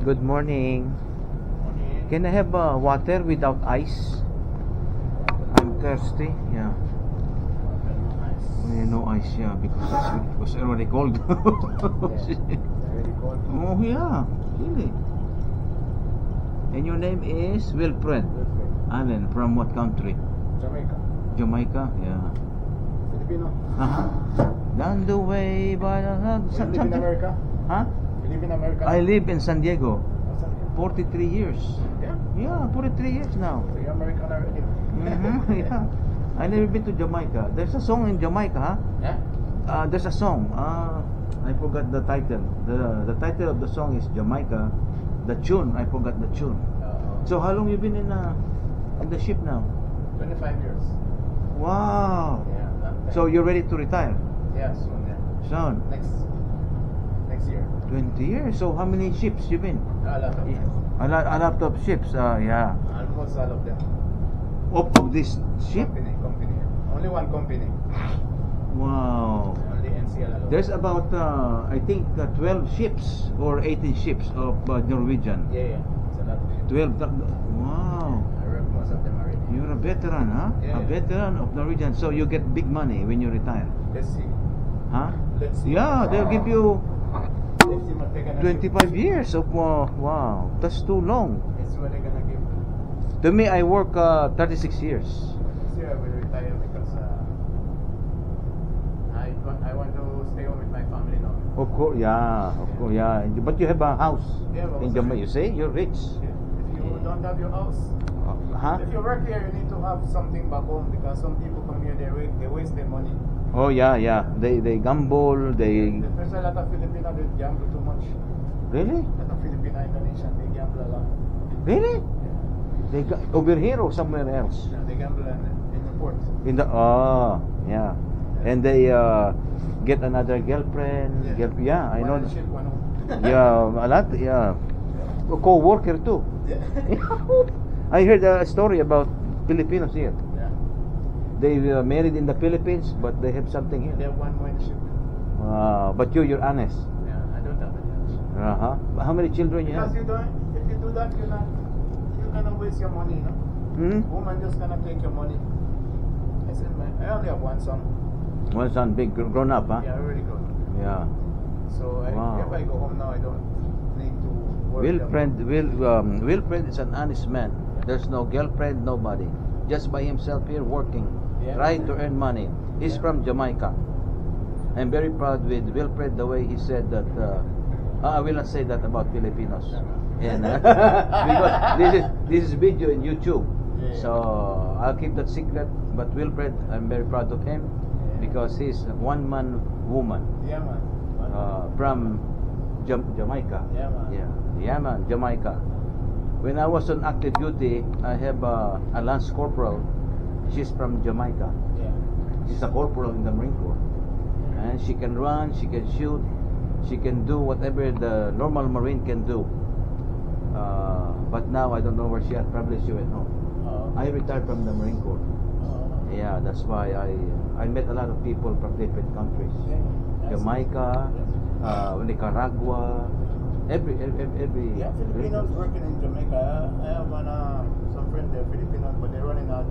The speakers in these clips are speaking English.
Good morning. Can I have water without ice? I'm thirsty. Yeah. No ice, yeah, because it was already cold. Oh yeah, really. And your name is Wilfred Allen. From what country? Jamaica. Jamaica, yeah. Filipino. Down the way by the You live in America? Huh? You live in America? I live in San Diego. Oh, San Diego. 43 years. Yeah? Yeah, 43 years now. So you're American already? Yeah. I never been to Jamaica. There's a song in Jamaica, huh? Yeah? There's a song. I forgot the title. The title of the song is Jamaica. The tune, I forgot the tune. So how long you been in the ship now? 25 years. Wow. Yeah. So you're ready to retire? Yeah, soon. Yeah. Soon. Next year. 20 years. So how many ships you been? A lot of them. A lot of ships. Yeah. Almost all of them. Of this ship? Company. Only one company. Wow. Only NCL alone. There's about I think 12 ships or 18 ships of Norwegian. Yeah. It's a lot of ships. 12. Wow. I work most of them already. You're a veteran, huh? Yeah. A veteran of Norwegian. So you get big money when you retire. Let's see. Huh? Let's see. Yeah, they'll give you Let's see what they're gonna 25 years of wow. That's too long. give. Let's see what they're gonna give. To me, I work 36 years. This year I will retire because I want to stay home with my family now. Of course, yeah. But you have a house Yeah, but in also- Jamaica. You say you're rich. If you don't have your house, Huh? if you work here, you need to have something back home because some people come here, they waste their money. Oh yeah. They gamble. They There's a lot of Filipino that gamble too much. really. A lot of Filipino, Indonesian, they gamble a lot. Really? They over here or somewhere else? Yeah, they gamble in the port. In the yeah. And they get another girlfriend. Yeah, I know. One ship, one home. Yeah, a lot. Yeah, a co-worker too. I heard a story about Filipinos here. Yeah. They married in the Philippines, but they have something They here. have one more in the ship. But you're honest. Yeah, I don't have it. How many children you Because have? if you do that, you're gonna waste your money, no? Woman just gonna take your money. I said, man, I only have one son. One son, big grown up, huh? Yeah, already grown. Yeah. So Wow. if I go home now, I don't need to work. Wilfred is an honest man. There's no girlfriend, nobody. Just by himself here working, Yeah. trying to earn money. He's Yeah. from Jamaica. I'm very proud with Wilfred the way he said that. I will not say that about Filipinos. And, because this is video in YouTube. Yeah. So I'll keep that secret. But Wilfred, I'm very proud of him because he's a one-man woman. Yeah, man. From Jamaica. Yeah, man. Yeah, man, Jamaica. When I was on active duty, I have a lance corporal. She's from Jamaica. Yeah. She's a corporal in the Marine Corps. And she can run, she can shoot, she can do whatever the normal Marine can do. But now I don't know where she at. Probably she went home. I retired from the Marine Corps. Yeah, that's why I met a lot of people from different countries. Jamaica, Nicaragua, every Yeah, Filipinos working in Jamaica. I have some friends there, Filipinos, but they're running a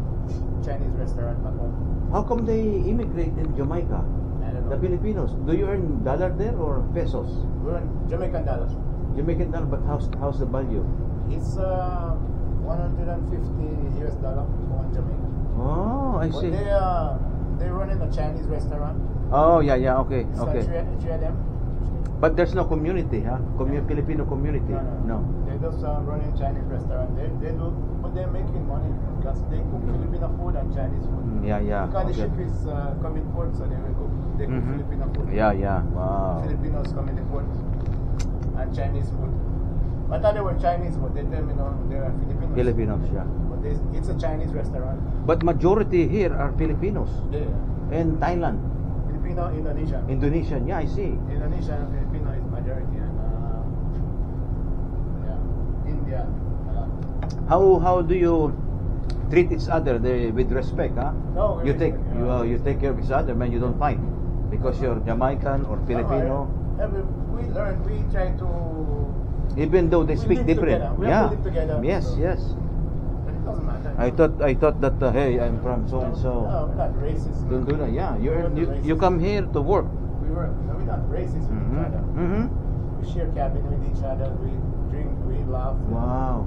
Chinese restaurant back home. How come they immigrate in Jamaica? I don't The know. Filipinos. Do you earn dollar there or pesos? We're in Jamaican dollars. Jamaican dollar, but how's the value? It's $150 US for one Jamaican. Oh, I But see. they're running a Chinese restaurant. Oh, yeah, okay, It's okay. three of them. But there's no community, huh? Filipino community? No. They just running Chinese restaurant. They do, but they're making money because they cook Filipino food and Chinese food. Yeah. Because the Okay. ship is coming port, so they cook Filipino food. Yeah. Wow. Filipinos come in the port and Chinese food. I thought they were Chinese, but they tell me no, they are Filipinos. Filipinos, yeah. But it's a Chinese restaurant. But majority here are Filipinos. Yeah. And Thailand, Filipino, Indonesian. Indonesian, yeah, I see. Indonesian and Filipino is majority, and India. How do you treat each other with respect, huh? No, you we take respect, you take care of each other, man. You don't fight because you're Jamaican or Filipino. We try to Even though they We speak live different. together. We Yeah. have to live together, Yes, so- yes. But it doesn't matter. I thought that hey, I'm from so and so. No, we're not racist. Don't do that. Yeah, We're not you racist. come here to work. We're not racist with each other. Mm-hmm. We share cabin with each other. We drink. We laugh. Wow.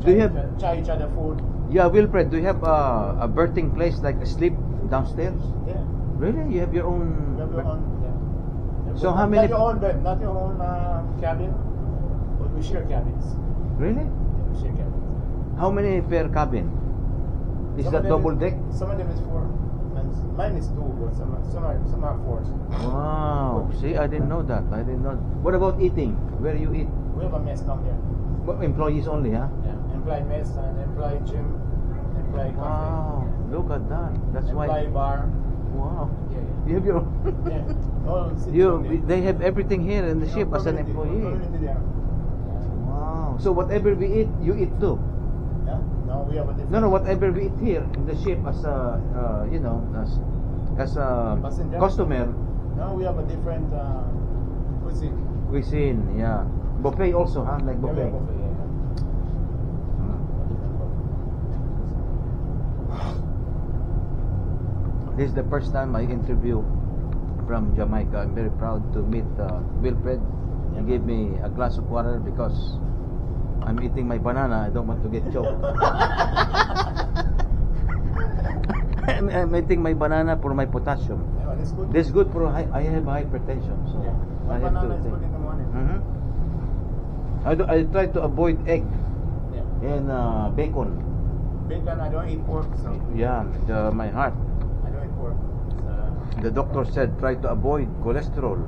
Try Do you have? try each other food? Yeah, Wilfred. Do you have a berthing place like a sleep downstairs? Yeah. Really? You have your own? We have your own. Yeah. So But how not many- your own bed, not your own cabin. But we share cabins. Really? Yeah, we share cabins. How many per cabin? Is Some that of them double deck? Some of them is 4, and mine is 2, but some are 4. Wow. See, I didn't know that. I didn't know. What about eating? Where you eat? We have a mess down there. What, employees only, huh? Yeah, employee mess and employee gym, employee cafe. Wow. Look at that. That's employee why. bar. Wow. Yeah, You have your. yeah. All city down there. They have everything here in the Yeah, ship as an community- employee. community there. Wow. So whatever we eat, you eat too. Yeah. Now we have a different. No, whatever we eat here in the ship as a, as a Passenger? customer, Now we have a different cuisine. cuisine, yeah. Buffet also, huh? Like Yeah, we buffet. have buffet, yeah. This is the first time I interview from Jamaica. I'm very proud to meet Wilfred. He gave me a glass of water because I'm eating my banana. I don't want to get choked. I'm eating my banana for my potassium. Yeah, well, it's good. This is good for I have hypertension, so Yeah. I One have to banana is take. good in the morning. I try to avoid egg Yeah. and bacon. Bacon, I don't eat pork, so Yeah, my heart. I don't eat pork. The doctor said try to avoid cholesterol.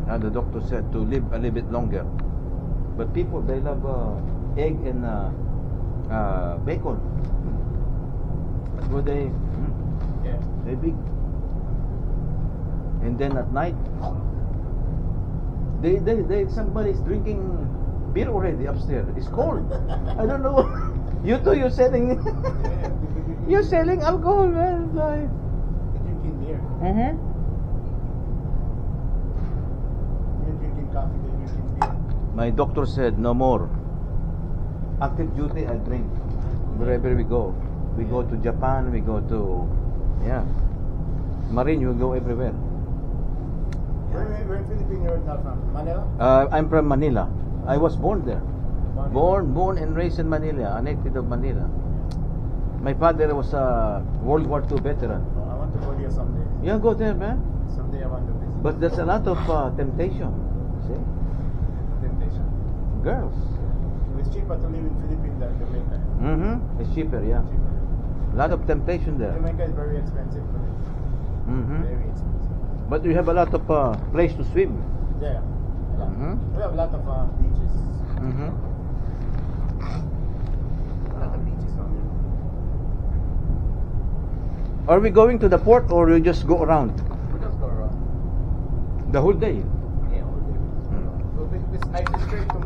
The doctor said to live a little bit longer. But people, they love egg and bacon. So Yeah. they big. And then at night, somebody's drinking beer already upstairs. It's cold. I don't know. You too, you're selling. You're selling alcohol, man. Like. You're drinking beer. Mm-hmm. You're drinking coffee, you're drinking beer. My doctor said no more. Active duty, I drink wherever we go. We go to Japan, we go to, Marine, you go everywhere. Where in Philippines you're not from? Manila? I'm from Manila. I was born there. Born and raised in Manila, a native of Manila. My father was a World War II veteran. Oh, I want to go there someday. Yeah, go there, man. Someday I want to visit. But there's a lot of temptation. See? Temptation. Girls. It's cheaper to live in Philippines than Jamaica. Mm-hmm. It's cheaper, yeah. Cheaper. A lot of temptation there. Jamaica is very expensive to live. Mm-hmm. Very expensive. But you have a lot of place to swim. Yeah. Mhm. We have a lot of beaches. Mm-hmm. A lot of beaches down there. Are we going to the port or you just go around We just go around. the whole day? Yeah, all day. So I go straight to